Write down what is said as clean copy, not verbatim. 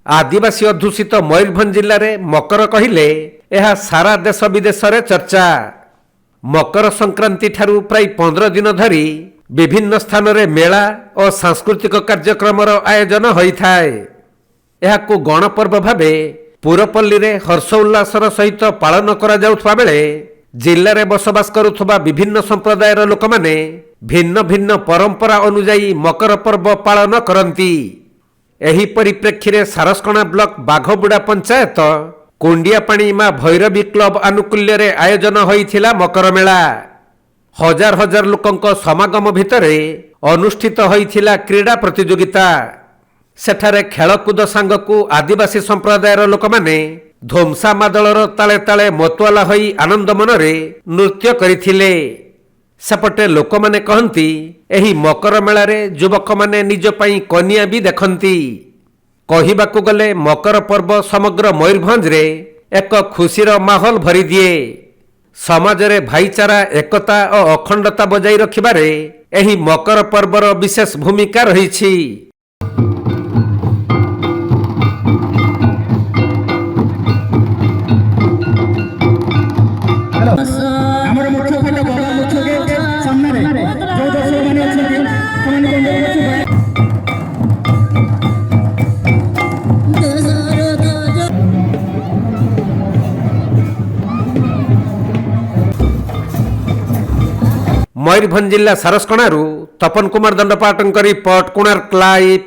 आदिवासी अध्युषित मयूरभंज जिले में मकर कहले यह सारा देश विदेश में चर्चा। मकर संक्रांति ठारू प्राय 15 दिन धरी विभिन्न स्थान में मेला और सांस्कृतिक कार्यक्रम आयोजन होता है। यह गणपर्व भावे पुरपल्ली रे हर्ष उल्लासर सहित पालन करा जाउथबा बेले जिले में बसवास करुथबा विभिन्न संप्रदायर लोक माने भिन्न भिन्न परंपरा अनुजाई मकर पर्व पालन करती। एही परिप्रेक्षी रे सारस्कणा ब्लॉक बाघबुड़ा पंचायत कुंडियापाणी मां भैरवी क्लब आनुकूल्य रे आयोजन होइथिला मकर मेला। हजार हजार लोकंक समागम भितरे अनुष्ठित होइथिला क्रीड़ा प्रतियोगिता। सेठारे खेलकूद सांगकू आदिवासी संप्रदायर लोक माने धोमसा मादलर ताले ताले मतवाला होई आनंद मनरे नृत्य करिथिले। सेपटे लोक माने कहंती एही मकर मेलारे युवक माने निज पई कन्या भी देखंती। कहिबाकू गले मकर पर्व समग्र मयूरभंज रे एक खुशीर माहौल भरी दिए। समाज रे भाईचारा एकता और अखंडता बजाई रखिबारे एही मकर पर्वर विशेष भूमिका रहिछि। मयूरभंज जिला सारस्कणारू तपन कुमार दंडपाटन रिपोर्ट कोणार्क लाइव।